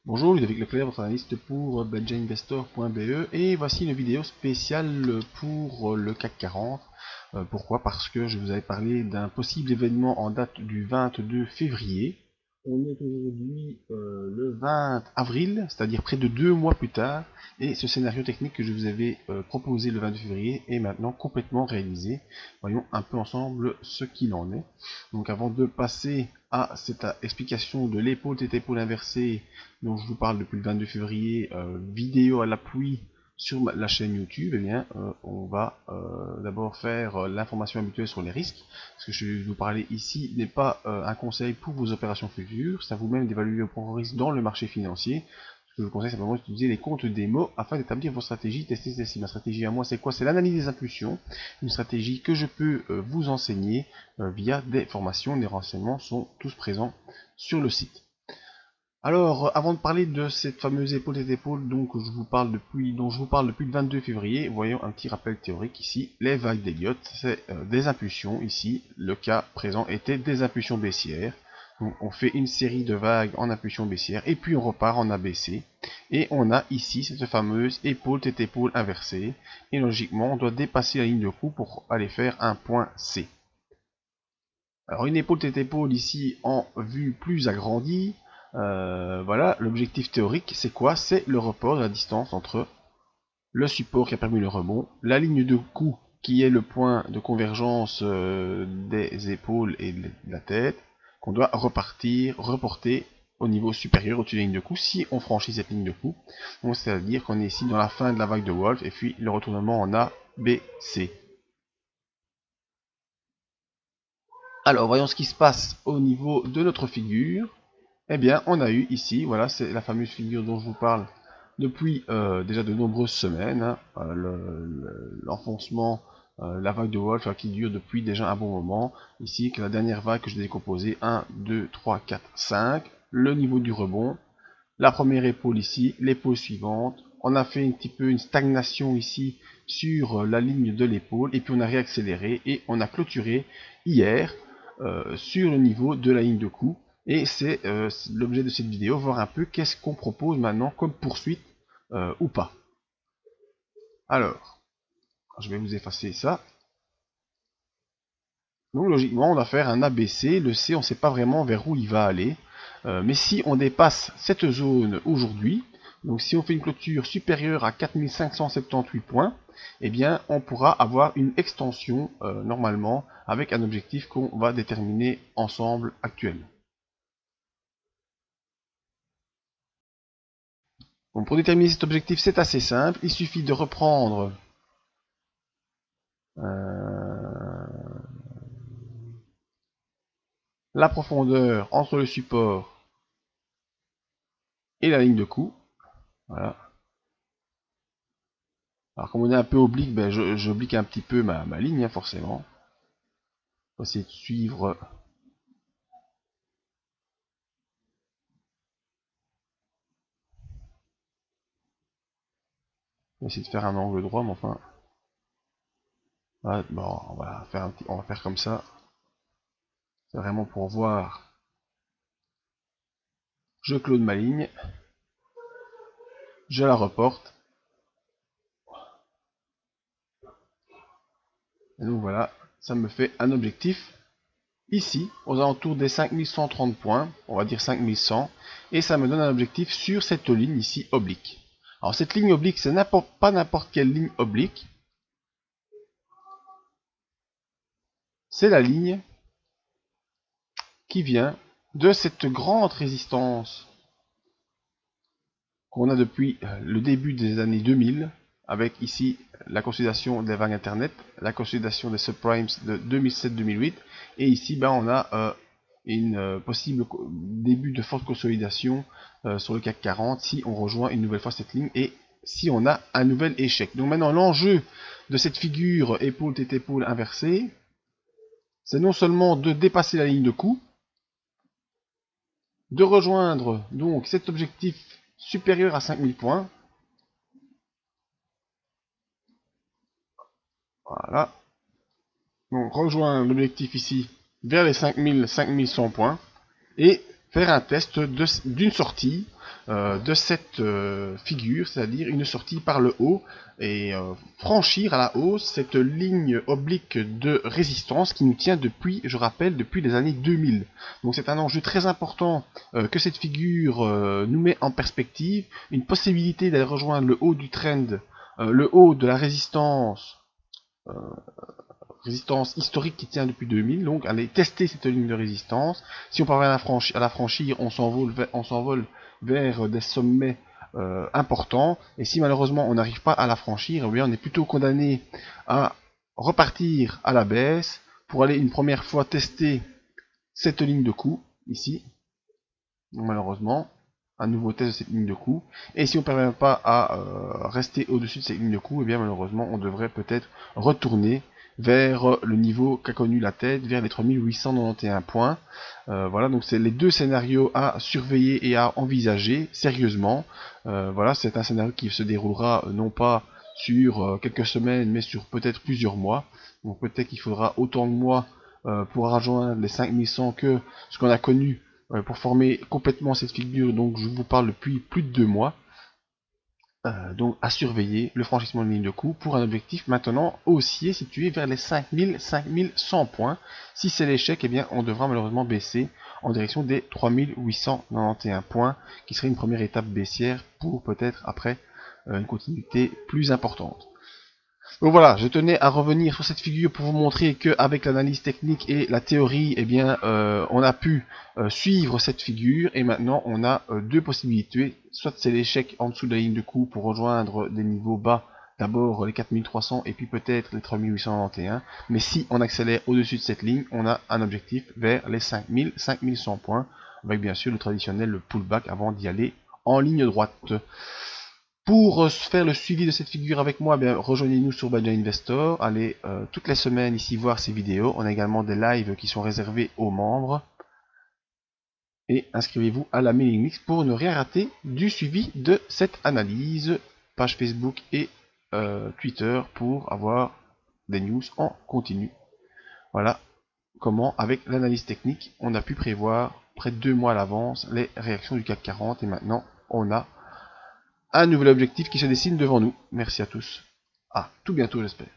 Bonjour, Ludovic Leclerc, votre analyste pour benjainvestor.be et voici une vidéo spéciale pour le CAC 40. Pourquoi? Parce que je vous avais parlé d'un possible événement en date du 22 février. On est aujourd'hui le 20 avril, c'est-à-dire près de 2 mois plus tard, et ce scénario technique que je vous avais proposé le 22 février est maintenant complètement réalisé. Voyons un peu ensemble ce qu'il en est. Donc avant de passer à cette explication de l'épaule tête épaule inversée dont je vous parle depuis le 22 février, vidéo à l'appui sur la chaîne YouTube, eh bien, on va d'abord faire l'information habituelle sur les risques. Ce que je vais vous parler ici n'est pas un conseil pour vos opérations futures, c'est à vous-même d'évaluer vos risques dans le marché financier. Ce que je vous conseille simplement d'utiliser les comptes démo afin d'établir vos stratégies, tester celles-ci. Ma stratégie à moi, c'est quoi? C'est l'analyse des impulsions, une stratégie que je peux vous enseigner via des formations. Les renseignements sont tous présents sur le site. Alors, avant de parler de cette fameuse épaule tête épaule dont je vous parle depuis le 22 février, voyons un petit rappel théorique ici. Les vagues d'Elliott, c'est des impulsions ici. Le cas présent était des impulsions baissières. Donc, on fait une série de vagues en impulsion baissière et puis on repart en ABC. Et on a ici cette fameuse épaule tête épaule inversée. Et logiquement, on doit dépasser la ligne de coup pour aller faire un point C. Alors, une épaule tête épaule ici en vue plus agrandie. Voilà, l'objectif théorique, c'est quoi? C'est le report de la distance entre le support qui a permis le rebond, la ligne de coup qui est le point de convergence des épaules et de la tête, qu'on doit reporter au niveau supérieur au-dessus de la ligne de coup si on franchit cette ligne de coup. Donc c'est-à-dire qu'on est ici dans la fin de la vague de Wolf et puis le retournement en A, B, C. Alors voyons ce qui se passe au niveau de notre figure. Eh bien, on a eu ici, voilà, c'est la fameuse figure dont je vous parle depuis déjà de nombreuses semaines, hein, l'enfoncement, la vague de Wolf qui dure depuis déjà un bon moment. Ici, que la dernière vague que je décomposée, 1, 2, 3, 4, 5, le niveau du rebond, la première épaule ici, l'épaule suivante. On a fait un petit peu une stagnation ici sur la ligne de l'épaule, et puis on a réaccéléré, et on a clôturé hier sur le niveau de la ligne de coup. Et c'est l'objet de cette vidéo, voir un peu qu'est-ce qu'on propose maintenant comme poursuite ou pas. Alors, je vais vous effacer ça. Donc logiquement, on va faire un ABC. Le C, on ne sait pas vraiment vers où il va aller. Mais si on dépasse cette zone aujourd'hui, donc si on fait une clôture supérieure à 4578 points, eh bien on pourra avoir une extension normalement avec un objectif qu'on va déterminer ensemble actuellement. Donc pour déterminer cet objectif, c'est assez simple. Il suffit de reprendre la profondeur entre le support et la ligne de coup. Voilà. Alors comme on est un peu oblique, ben, j'oblique un petit peu ma ligne, hein, forcément. On va essayer de suivre. On va essayer de faire un angle droit, mais enfin. Ouais, bon, on va faire comme ça. C'est vraiment pour voir. Je clone ma ligne. Je la reporte. Et donc voilà, ça me fait un objectif ici, aux alentours des 5130 points, on va dire 5100, et ça me donne un objectif sur cette ligne ici oblique. Alors cette ligne oblique, c'est pas n'importe quelle ligne oblique, c'est la ligne qui vient de cette grande résistance qu'on a depuis le début des années 2000, avec ici la consolidation des vagues internet, la consolidation des subprimes de 2007-2008, et ici ben, on a une possible début de forte consolidation sur le CAC 40 si on rejoint une nouvelle fois cette ligne et si on a un nouvel échec. Donc maintenant l'enjeu de cette figure épaule tête épaule inversée, c'est non seulement de dépasser la ligne de coup, de rejoindre donc cet objectif supérieur à 5000 points. Voilà. Donc rejoindre l'objectif ici vers les 5100 points et faire un test d'une sortie de cette figure, c'est-à-dire une sortie par le haut et franchir à la hausse cette ligne oblique de résistance qui nous tient depuis, je rappelle, depuis les années 2000. Donc c'est un enjeu très important que cette figure nous met en perspective, une possibilité d'aller rejoindre le haut du trend, le haut de la résistance historique qui tient depuis 2000, donc aller tester cette ligne de résistance. Si on parvient à la franchir, on s'envole vers des sommets importants, et si malheureusement on n'arrive pas à la franchir, eh bien on est plutôt condamné à repartir à la baisse pour aller une première fois tester cette ligne de coup, ici. Donc, malheureusement, un nouveau test de cette ligne de coup, et si on ne parvient pas à rester au-dessus de cette ligne de coup, eh bien malheureusement on devrait peut-être retourner vers le niveau qu'a connu la tête, vers les 3891 points. Voilà, donc c'est les deux scénarios à surveiller et à envisager sérieusement. Voilà, c'est un scénario qui se déroulera non pas sur quelques semaines, mais sur peut-être plusieurs mois. Donc peut-être qu'il faudra autant de mois pour rejoindre les 5100 que ce qu'on a connu pour former complètement cette figure. Donc je vous parle depuis plus de 2 mois. Donc à surveiller le franchissement de ligne de coup pour un objectif maintenant haussier situé vers les 5100 points. Si c'est l'échec, eh bien on devra malheureusement baisser en direction des 3891 points, qui serait une première étape baissière pour peut-être après une continuité plus importante. Donc voilà, je tenais à revenir sur cette figure pour vous montrer qu'avec l'analyse technique et la théorie, eh bien, on a pu suivre cette figure, et maintenant on a deux possibilités. Soit c'est l'échec en dessous de la ligne de coup pour rejoindre des niveaux bas, d'abord les 4300 et puis peut-être les 3891, mais si on accélère au-dessus de cette ligne, on a un objectif vers les 5100 points, avec bien sûr le traditionnel pullback avant d'y aller en ligne droite. Pour faire le suivi de cette figure avec moi, rejoignez-nous sur Badger Investor. Allez toutes les semaines ici voir ces vidéos. On a également des lives qui sont réservés aux membres. Et inscrivez-vous à la mailing list pour ne rien rater du suivi de cette analyse. Page Facebook et Twitter pour avoir des news en continu. Voilà comment, avec l'analyse technique, on a pu prévoir près de 2 mois à l'avance les réactions du CAC 40. Et maintenant, on a un nouvel objectif qui se dessine devant nous. Merci à tous. À tout bientôt, j'espère.